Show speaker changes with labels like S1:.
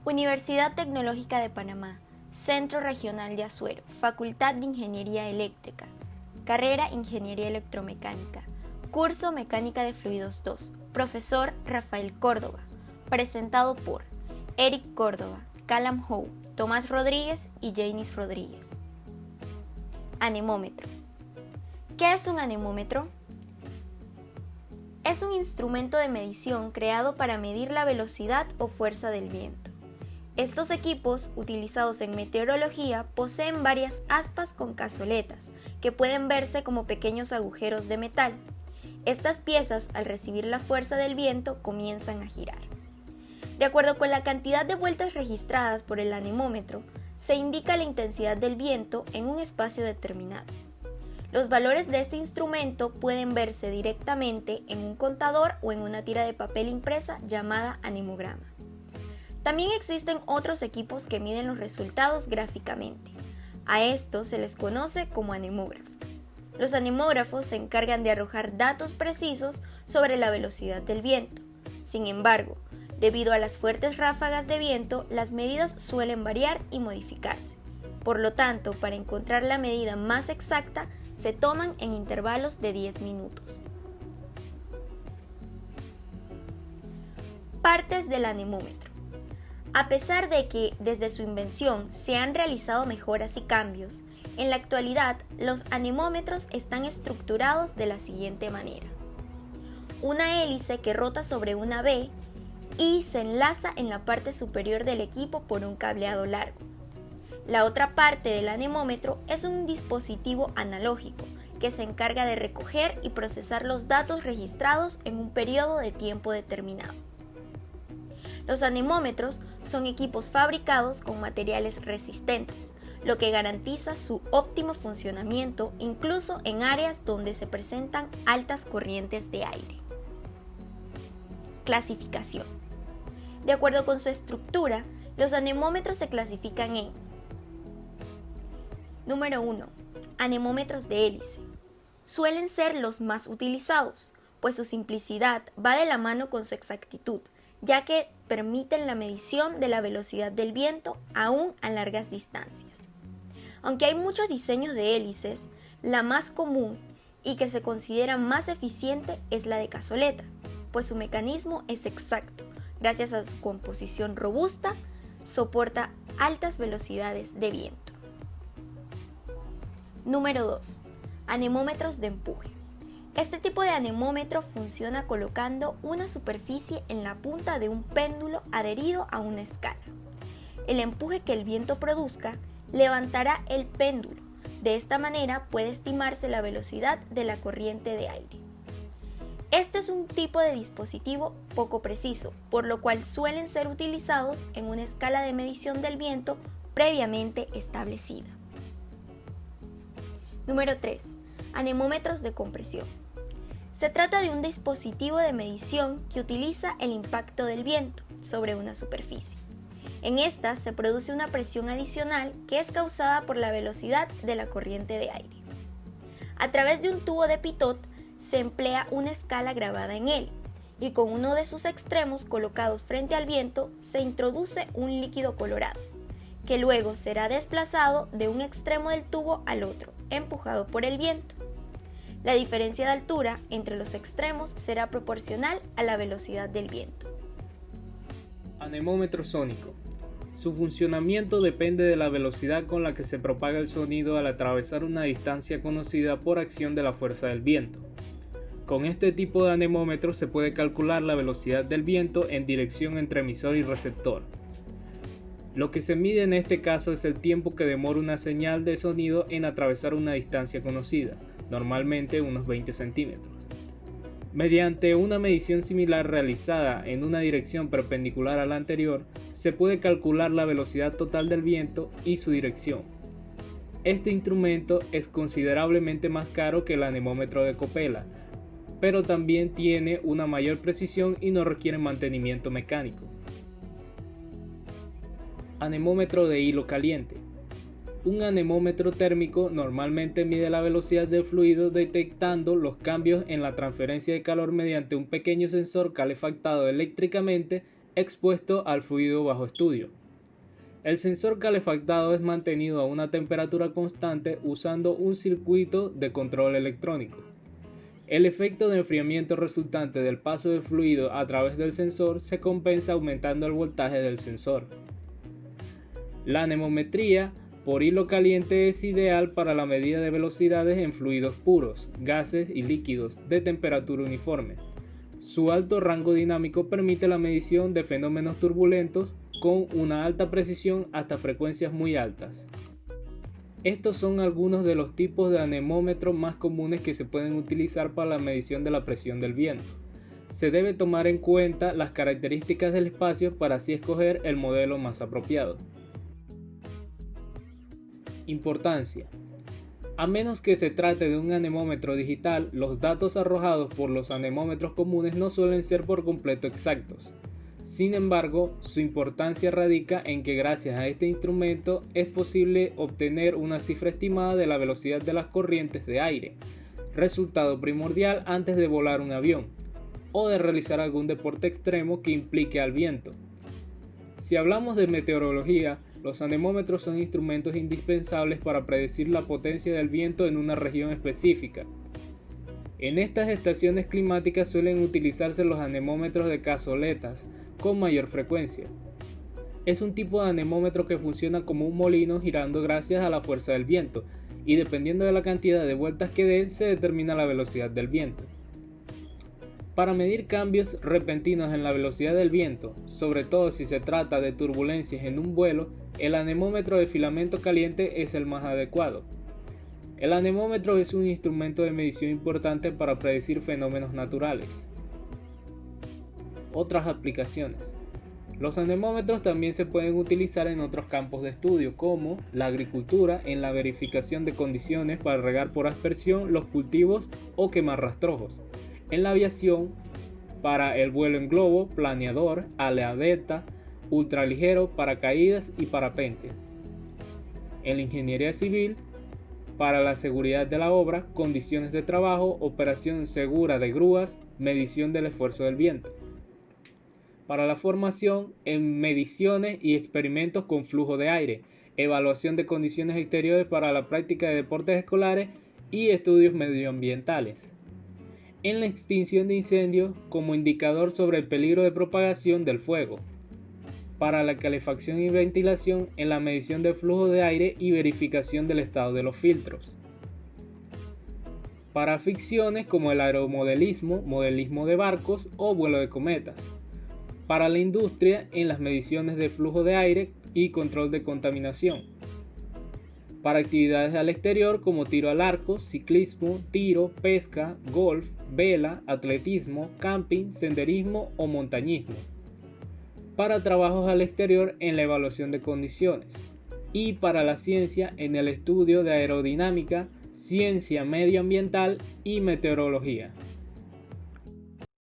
S1: Universidad Tecnológica de Panamá, Centro Regional de Azuero, Facultad de Ingeniería Eléctrica, Carrera Ingeniería Electromecánica, Curso Mecánica de Fluidos 2, Profesor Rafael Córdoba, presentado por Eric Córdoba, Callum Howe, Tomás Rodríguez y Janice Rodríguez. Anemómetro. ¿Qué es un anemómetro? Es un instrumento de medición creado para medir la velocidad o fuerza del viento. Estos equipos, utilizados en meteorología, poseen varias aspas con cazoletas, que pueden verse como pequeños agujeros de metal. Estas piezas, al recibir la fuerza del viento, comienzan a girar. De acuerdo con la cantidad de vueltas registradas por el anemómetro, se indica la intensidad del viento en un espacio determinado. Los valores de este instrumento pueden verse directamente en un contador o en una tira de papel impresa llamada anemograma. También existen otros equipos que miden los resultados gráficamente. A estos se les conoce como anemógrafo. Los anemógrafos se encargan de arrojar datos precisos sobre la velocidad del viento. Sin embargo, debido a las fuertes ráfagas de viento, las medidas suelen variar y modificarse. Por lo tanto, para encontrar la medida más exacta, se toman en intervalos de 10 minutos. Partes del anemómetro. A pesar de que desde su invención se han realizado mejoras y cambios, en la actualidad los anemómetros están estructurados de la siguiente manera. Una hélice que rota sobre una B y se enlaza en la parte superior del equipo por un cableado largo. La otra parte del anemómetro es un dispositivo analógico que se encarga de recoger y procesar los datos registrados en un periodo de tiempo determinado. Los anemómetros son equipos fabricados con materiales resistentes, lo que garantiza su óptimo funcionamiento incluso en áreas donde se presentan altas corrientes de aire. Clasificación. De acuerdo con su estructura, los anemómetros se clasifican en: Número 1. Anemómetros de hélice. Suelen ser los más utilizados, pues su simplicidad va de la mano con su exactitud, ya que permiten la medición de la velocidad del viento aún a largas distancias. Aunque hay muchos diseños de hélices, la más común y que se considera más eficiente es la de cazoleta, pues su mecanismo es exacto, gracias a su composición robusta, soporta altas velocidades de viento. Número 2. Anemómetros de empuje. Este tipo de anemómetro funciona colocando una superficie en la punta de un péndulo adherido a una escala. El empuje que el viento produzca levantará el péndulo. De esta manera puede estimarse la velocidad de la corriente de aire. Este es un tipo de dispositivo poco preciso, por lo cual suelen ser utilizados en una escala de medición del viento previamente establecida. Número 3. Anemómetros de compresión. Se trata de un dispositivo de medición que utiliza el impacto del viento sobre una superficie. En esta se produce una presión adicional que es causada por la velocidad de la corriente de aire. A través de un tubo de pitot se emplea una escala grabada en él y con uno de sus extremos colocados frente al viento se introduce un líquido colorado, que luego será desplazado de un extremo del tubo al otro, empujado por el viento. La diferencia de altura entre los extremos será proporcional a la velocidad del viento.
S2: Anemómetro sónico. Su funcionamiento depende de la velocidad con la que se propaga el sonido al atravesar una distancia conocida por acción de la fuerza del viento. Con este tipo de anemómetro se puede calcular la velocidad del viento en dirección entre emisor y receptor. Lo que se mide en este caso es el tiempo que demora una señal de sonido en atravesar una distancia conocida, normalmente unos 20 centímetros. Mediante una medición similar realizada en una dirección perpendicular a la anterior, se puede calcular la velocidad total del viento y su dirección. Este instrumento es considerablemente más caro que el anemómetro de copela, pero también tiene una mayor precisión y no requiere mantenimiento mecánico. Anemómetro de hilo caliente. Un anemómetro térmico normalmente mide la velocidad del fluido detectando los cambios en la transferencia de calor mediante un pequeño sensor calefactado eléctricamente expuesto al fluido bajo estudio. El sensor calefactado es mantenido a una temperatura constante usando un circuito de control electrónico. El efecto de enfriamiento resultante del paso de fluido a través del sensor se compensa aumentando el voltaje del sensor. La anemometría por hilo caliente es ideal para la medida de velocidades en fluidos puros, gases y líquidos de temperatura uniforme. Su alto rango dinámico permite la medición de fenómenos turbulentos con una alta precisión hasta frecuencias muy altas. Estos son algunos de los tipos de anemómetros más comunes que se pueden utilizar para la medición de la presión del viento. Se debe tomar en cuenta las características del espacio para así escoger el modelo más apropiado. Importancia. A menos que se trate de un anemómetro digital, los datos arrojados por los anemómetros comunes no suelen ser por completo exactos. Sin embargo, su importancia radica en que gracias a este instrumento es posible obtener una cifra estimada de la velocidad de las corrientes de aire, resultado primordial antes de volar un avión, o de realizar algún deporte extremo que implique al viento. Si hablamos de meteorología, los anemómetros son instrumentos indispensables para predecir la potencia del viento en una región específica. En estas estaciones climáticas suelen utilizarse los anemómetros de cazoletas con mayor frecuencia. Es un tipo de anemómetro que funciona como un molino girando gracias a la fuerza del viento, y dependiendo de la cantidad de vueltas que dé se determina la velocidad del viento. Para medir cambios repentinos en la velocidad del viento, sobre todo si se trata de turbulencias en un vuelo, el anemómetro de filamento caliente es el más adecuado. El anemómetro es un instrumento de medición importante para predecir fenómenos naturales. Otras aplicaciones. Los anemómetros también se pueden utilizar en otros campos de estudio, como la agricultura en la verificación de condiciones para regar por aspersión los cultivos o quemar rastrojos, en la aviación para el vuelo en globo, planeador, ala delta, ultraligero, paracaídas y parapente, en la ingeniería civil para la seguridad de la obra, condiciones de trabajo, operación segura de grúas, medición del esfuerzo del viento. Para la formación en mediciones y experimentos con flujo de aire, evaluación de condiciones exteriores para la práctica de deportes escolares y estudios medioambientales. En la extinción de incendios como indicador sobre el peligro de propagación del fuego. Para la calefacción y ventilación en la medición del flujo de aire y verificación del estado de los filtros. Para ficciones como el aeromodelismo, modelismo de barcos o vuelo de cometas. Para la industria en las mediciones de flujo de aire y control de contaminación. Para actividades al exterior como tiro al arco, ciclismo, tiro, pesca, golf, vela, atletismo, camping, senderismo o montañismo. Para trabajos al exterior en la evaluación de condiciones. Y para la ciencia en el estudio de aerodinámica, ciencia medioambiental y meteorología.